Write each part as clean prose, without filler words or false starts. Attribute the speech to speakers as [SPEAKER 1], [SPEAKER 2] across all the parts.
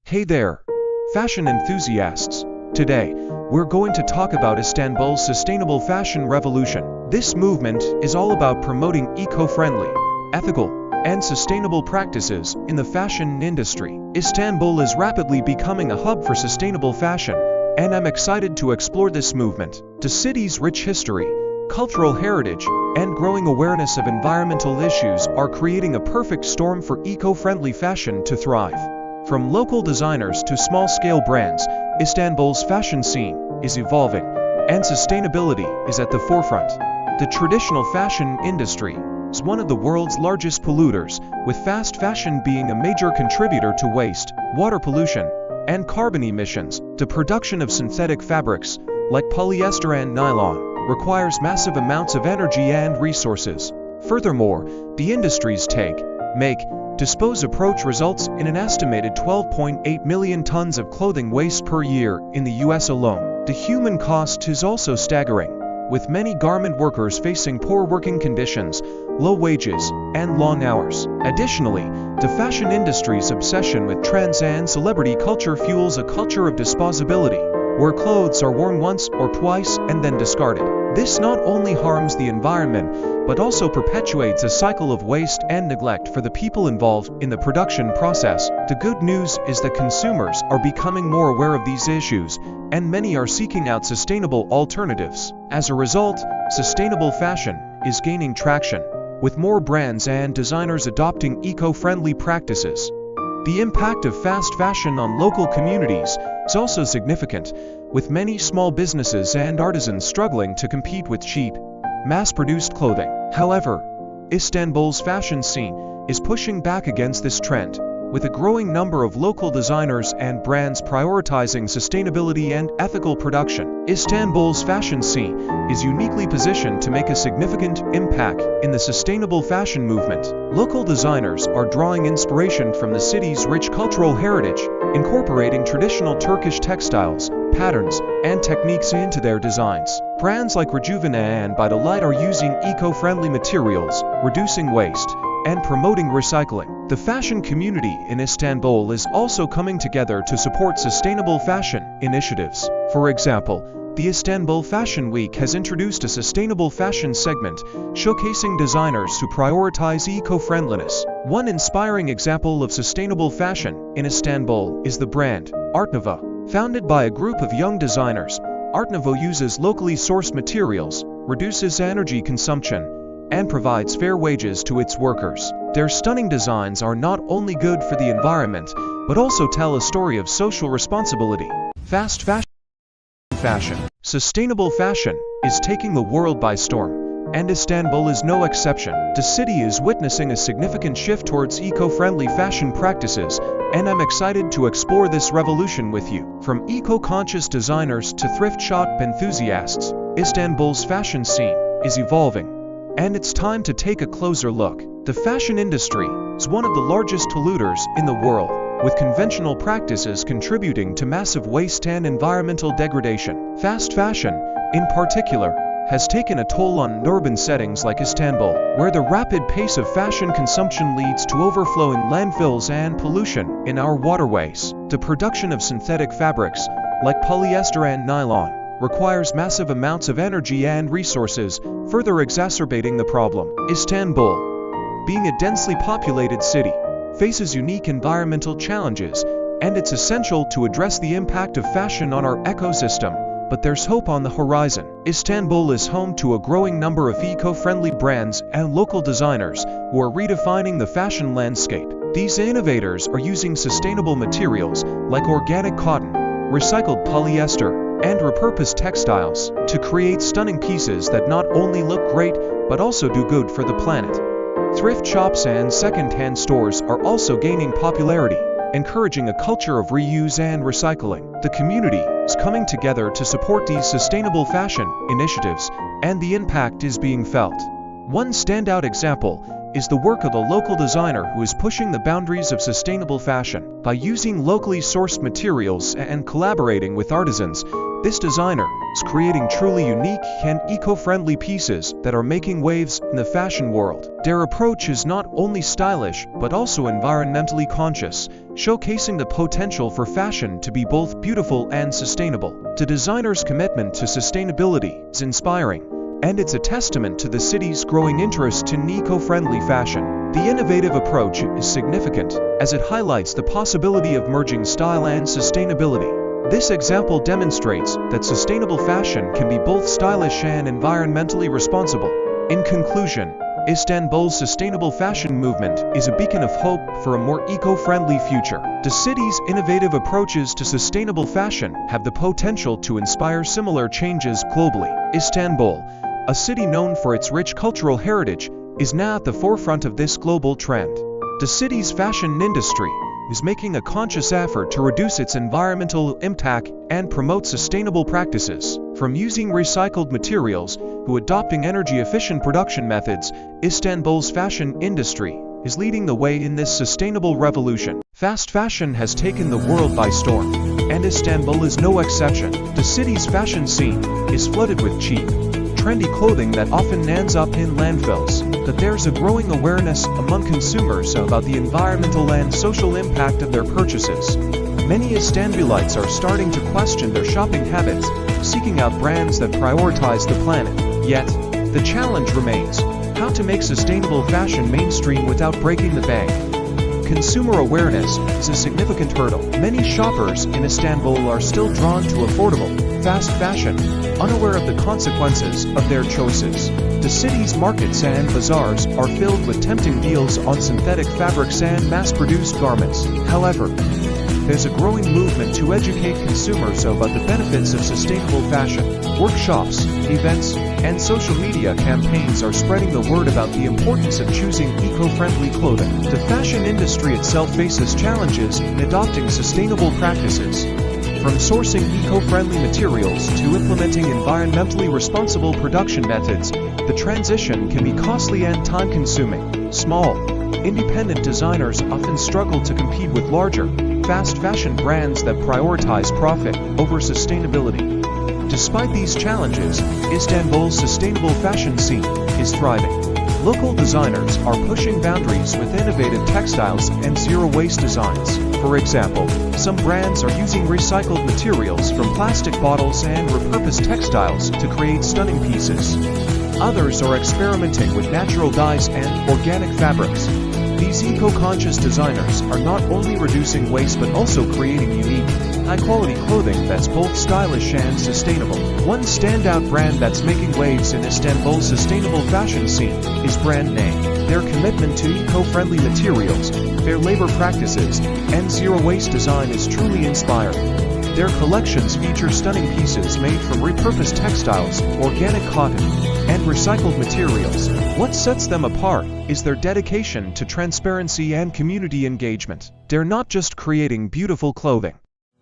[SPEAKER 1] Hey there, fashion enthusiasts. Today, we're going to talk about Istanbul's sustainable fashion revolution. This movement is all about promoting eco-friendly, ethical, and sustainable practices in the fashion industry. Istanbul is rapidly becoming a hub for sustainable fashion, and I'm excited to explore this movement. The city's rich history, cultural heritage, and growing awareness of environmental issues are creating a perfect storm for eco-friendly fashion to thrive. From local designers to small-scale brands, Istanbul's fashion scene is evolving, and sustainability is at the forefront. The traditional fashion industry is one of the world's largest polluters, with fast fashion being a major contributor to waste, water pollution, and carbon emissions. The production of synthetic fabrics, like polyester and nylon, requires massive amounts of energy and resources. Furthermore, the industry's take, make, dispose approach results in an estimated 12.8 million tons of clothing waste per year in the US alone. The human cost is also staggering, with many garment workers facing poor working conditions, low wages, and long hours. Additionally, the fashion industry's obsession with trends and celebrity culture fuels a culture of disposability, where clothes are worn once or twice and then discarded. This not only harms the environment, but also perpetuates a cycle of waste and neglect for the people involved in the production process. The good news is that consumers are becoming more aware of these issues, and many are seeking out sustainable alternatives. As a result, sustainable fashion is gaining traction, with more brands and designers adopting eco-friendly practices. The impact of fast fashion on local communities is also significant, with many small businesses and artisans struggling to compete with cheap, mass-produced clothing. However, Istanbul's fashion scene is pushing back against this trend, with a growing number of local designers and brands prioritizing sustainability and ethical production. Istanbul's fashion scene is uniquely positioned to make a significant impact in the sustainable fashion movement. Local designers are drawing inspiration from the city's rich cultural heritage, incorporating traditional Turkish textiles, patterns, and techniques into their designs. Brands like Redefining and By the Light are using eco-friendly materials, reducing waste, and promoting recycling. The fashion community in Istanbul is also coming together to support sustainable fashion initiatives. For example, the Istanbul Fashion Week has introduced a sustainable fashion segment, showcasing designers who prioritize eco-friendliness. One inspiring example of sustainable fashion in Istanbul is the brand Art Nouveau. Founded by a group of young designers, Art Nouveau uses locally sourced materials, reduces energy consumption, and provides fair wages to its workers. Their stunning designs are not only good for the environment, but also tell a story of social responsibility. Fast fashion. Sustainable fashion is taking the world by storm, and Istanbul is no exception. The city is witnessing a significant shift towards eco-friendly fashion practices, and I'm excited to explore this revolution with you. From eco-conscious designers to thrift shop enthusiasts, Istanbul's fashion scene is evolving, and it's time to take a closer look. The fashion industry is one of the largest polluters in the world, with conventional practices contributing to massive waste and environmental degradation. Fast fashion, in particular, has taken a toll on urban settings like Istanbul, where the rapid pace of fashion consumption leads to overflowing landfills and pollution in our waterways. The production of synthetic fabrics, like polyester and nylon, requires massive amounts of energy and resources, further exacerbating the problem. Istanbul, being a densely populated city, faces unique environmental challenges, and it's essential to address the impact of fashion on our ecosystem. But there's hope on the horizon. Istanbul is home to a growing number of eco-friendly brands and local designers who are redefining the fashion landscape. These innovators are using sustainable materials like organic cotton, recycled polyester, and repurposed textiles to create stunning pieces that not only look great, but also do good for the planet. Thrift shops and second-hand stores are also gaining popularity, encouraging a culture of reuse and recycling. The community is coming together to support these sustainable fashion initiatives, and the impact is being felt. One standout example is the work of a local designer who is pushing the boundaries of sustainable fashion. By using locally sourced materials and collaborating with artisans, This designer is creating truly unique and eco-friendly pieces that are making waves in the fashion world. Their approach is not only stylish but also environmentally conscious, showcasing the potential for fashion to be both beautiful and sustainable. The designer's commitment to sustainability is inspiring, and it's a testament to the city's growing interest in eco-friendly fashion. The innovative approach is significant, as it highlights the possibility of merging style and sustainability. This example demonstrates that sustainable fashion can be both stylish and environmentally responsible. In conclusion, Istanbul's sustainable fashion movement is a beacon of hope for a more eco-friendly future. The city's innovative approaches to sustainable fashion have the potential to inspire similar changes globally. Istanbul, a city known for its rich cultural heritage, is now at the forefront of this global trend. The city's fashion industry is making a conscious effort to reduce its environmental impact and promote sustainable practices. From using recycled materials to adopting energy-efficient production methods, Istanbul's fashion industry is leading the way in this sustainable revolution. Fast fashion has taken the world by storm, and Istanbul is no exception. The city's fashion scene is flooded with cheap, trendy clothing that often ends up in landfills. But there's a growing awareness among consumers about the environmental and social impact of their purchases. Many Istanbulites are starting to question their shopping habits, seeking out brands that prioritize the planet. Yet, the challenge remains: how to make sustainable fashion mainstream without breaking the bank. Consumer awareness is a significant hurdle. Many shoppers in Istanbul are still drawn to affordable, fast fashion, unaware of the consequences of their choices. The city's markets and bazaars are filled with tempting deals on synthetic fabrics and mass-produced garments. However, there's a growing movement to educate consumers about the benefits of sustainable fashion. Workshops, events, and social media campaigns are spreading the word about the importance of choosing eco-friendly clothing. The fashion industry itself faces challenges in adopting sustainable practices. From sourcing eco-friendly materials to implementing environmentally responsible production methods, the transition can be costly and time-consuming. Small, independent designers often struggle to compete with larger, fast fashion brands that prioritize profit over sustainability. Despite these challenges, Istanbul's sustainable fashion scene is thriving. Local designers are pushing boundaries with innovative textiles and zero-waste designs. For example, some brands are using recycled materials from plastic bottles and repurposed textiles to create stunning pieces. Others are experimenting with natural dyes and organic fabrics. These eco-conscious designers are not only reducing waste but also creating unique, high-quality clothing that's both stylish and sustainable. One standout brand that's making waves in Istanbul's sustainable fashion scene is Brand Name. Their commitment to eco-friendly materials, fair labor practices, and zero-waste design is truly inspiring. Their collections feature stunning pieces made from repurposed textiles, organic cotton, and recycled materials. What sets them apart is their dedication to transparency and community engagement. They're not just creating beautiful clothing.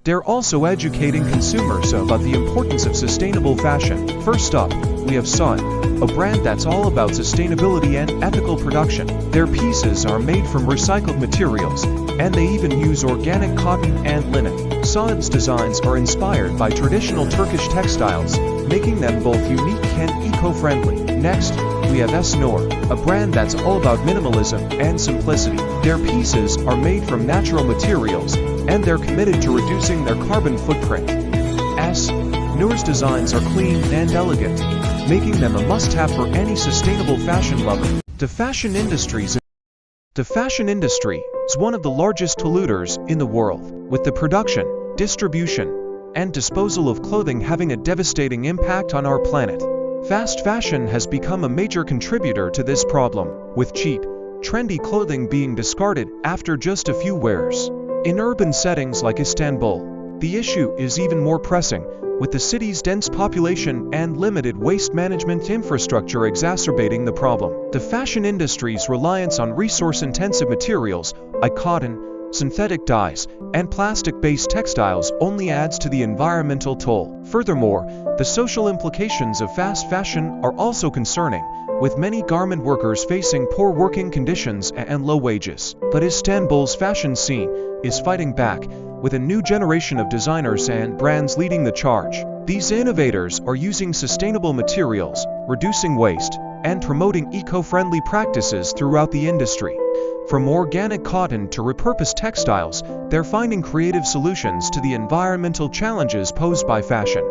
[SPEAKER 1] They're also educating consumers about the importance of sustainable fashion. First up, we have Sod, a brand that's all about sustainability and ethical production. Their pieces are made from recycled materials, and they even use organic cotton and linen. Sod's designs are inspired by traditional Turkish textiles, making them both unique and eco-friendly. Next, we have Esnor, a brand that's all about minimalism and simplicity. Their pieces are made from natural materials, and they're committed to reducing their carbon footprint. Noor's designs are clean and elegant, making them a must-have for any sustainable fashion lover. The fashion industry is one of the largest polluters in the world, with the production, distribution, and disposal of clothing having a devastating impact on our planet. Fast fashion has become a major contributor to this problem, with cheap, trendy clothing being discarded after just a few wears. In urban settings like Istanbul, the issue is even more pressing, with the city's dense population and limited waste management infrastructure exacerbating the problem. The fashion industry's reliance on resource-intensive materials like cotton, synthetic dyes, and plastic-based textiles only adds to the environmental toll. Furthermore, the social implications of fast fashion are also concerning, with many garment workers facing poor working conditions and low wages. But Istanbul's fashion scene is fighting back, with a new generation of designers and brands leading the charge. These innovators are using sustainable materials, reducing waste, and promoting eco-friendly practices throughout the industry. From organic cotton to repurposed textiles, they're finding creative solutions to the environmental challenges posed by fashion.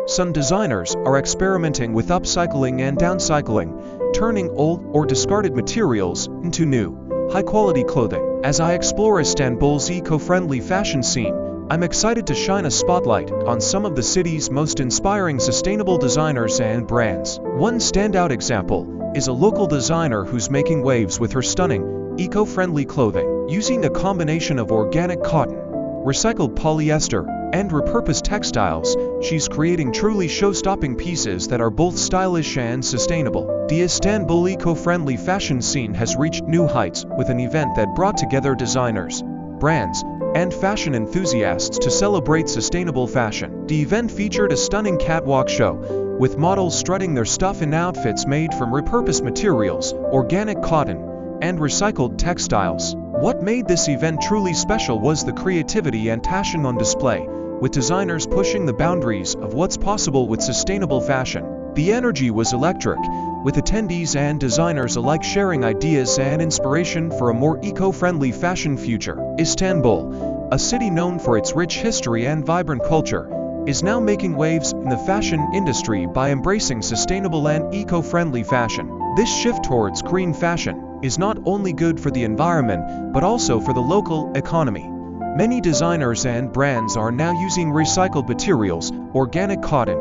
[SPEAKER 1] Some designers are experimenting with upcycling and downcycling, turning old or discarded materials into new, high-quality clothing. As I explore Istanbul's eco-friendly fashion scene, I'm excited to shine a spotlight on some of the city's most inspiring sustainable designers and brands. One standout example is a local designer who's making waves with her stunning, eco-friendly clothing. Using a combination of organic cotton, recycled polyester, and repurposed textiles, she's creating truly show-stopping pieces that are both stylish and sustainable. The Istanbul eco-friendly fashion scene has reached new heights with an event that brought together designers, brands, and fashion enthusiasts to celebrate sustainable fashion. The event featured a stunning catwalk show, with models strutting their stuff in outfits made from repurposed materials, organic cotton, and recycled textiles. What made this event truly special was the creativity and passion on display, with designers pushing the boundaries of what's possible with sustainable fashion. The energy was electric, with attendees and designers alike sharing ideas and inspiration for a more eco-friendly fashion future. Istanbul, a city known for its rich history and vibrant culture, is now making waves in the fashion industry by embracing sustainable and eco-friendly fashion. This shift towards green fashion is not only good for the environment but also for the local economy. Many designers and brands are now using recycled materials, organic cotton,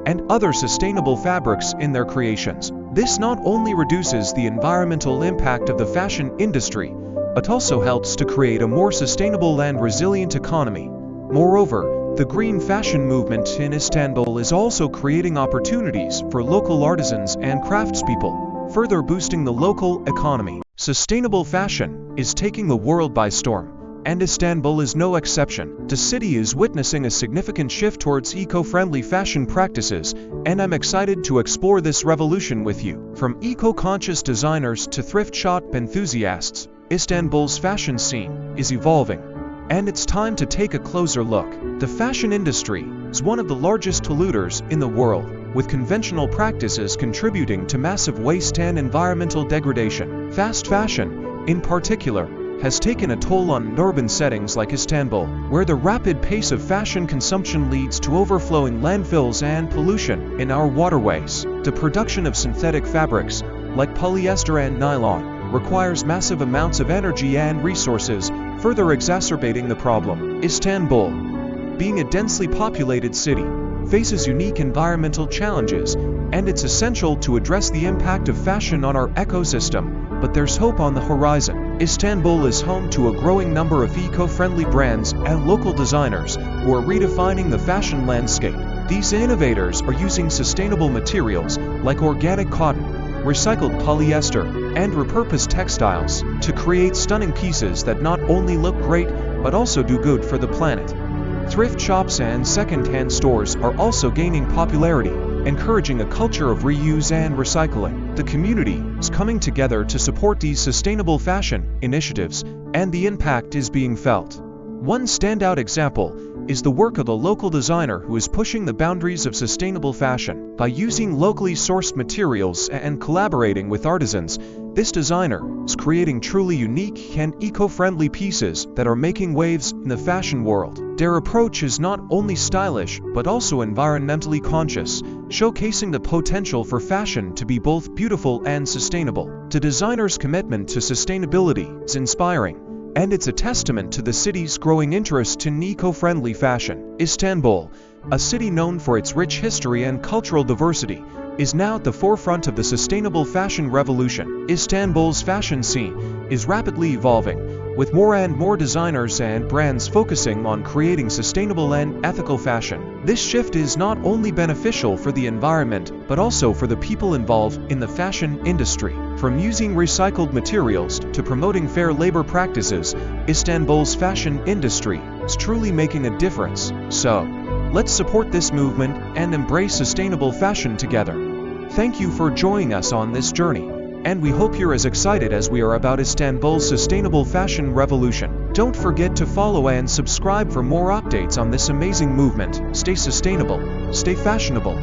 [SPEAKER 1] and other sustainable fabrics in their creations. This not only reduces the environmental impact of the fashion industry, but also helps to create a more sustainable and resilient economy. Moreover, the green fashion movement in Istanbul is also creating opportunities for local artisans and craftspeople, further boosting the local economy. Sustainable fashion is taking the world by storm, and Istanbul is no exception. The city is witnessing a significant shift towards eco-friendly fashion practices, and I'm excited to explore this revolution with you. From eco-conscious designers to thrift shop enthusiasts, Istanbul's fashion scene is evolving, and it's time to take a closer look. The fashion industry is one of the largest polluters in the world, with conventional practices contributing to massive waste and environmental degradation. Fast fashion, in particular, has taken a toll on urban settings like Istanbul, where the rapid pace of fashion consumption leads to overflowing landfills and pollution in our waterways. The production of synthetic fabrics, like polyester and nylon, requires massive amounts of energy and resources, further exacerbating the problem. Istanbul, being a densely populated city, faces unique environmental challenges, and it's essential to address the impact of fashion on our ecosystem, but there's hope on the horizon. Istanbul is home to a growing number of eco-friendly brands and local designers who are redefining the fashion landscape. These innovators are using sustainable materials like organic cotton, recycled polyester, and repurposed textiles to create stunning pieces that not only look great but also do good for the planet. Thrift shops and second-hand stores are also gaining popularity, encouraging a culture of reuse and recycling. The community is coming together to support these sustainable fashion initiatives, and the impact is being felt. One standout example is the work of a local designer who is pushing the boundaries of sustainable fashion. By using locally sourced materials and collaborating with artisans, this designer is creating truly unique and eco-friendly pieces that are making waves in the fashion world. Their approach is not only stylish but also environmentally conscious, showcasing the potential for fashion to be both beautiful and sustainable. The designer's commitment to sustainability is inspiring, and it's a testament to the city's growing interest in eco-friendly fashion. Istanbul, a city known for its rich history and cultural diversity, is now at the forefront of the sustainable fashion revolution. Istanbul's fashion scene is rapidly evolving, with more and more designers and brands focusing on creating sustainable and ethical fashion. This shift is not only beneficial for the environment but also for the people involved in the fashion industry. From using recycled materials to promoting fair labor practices, Istanbul's fashion industry is truly making a difference. So, let's support this movement and embrace sustainable fashion together. Thank you for joining us on this journey, and we hope you're as excited as we are about Istanbul's sustainable fashion revolution. Don't forget to follow and subscribe for more updates on this amazing movement. Stay sustainable, stay fashionable.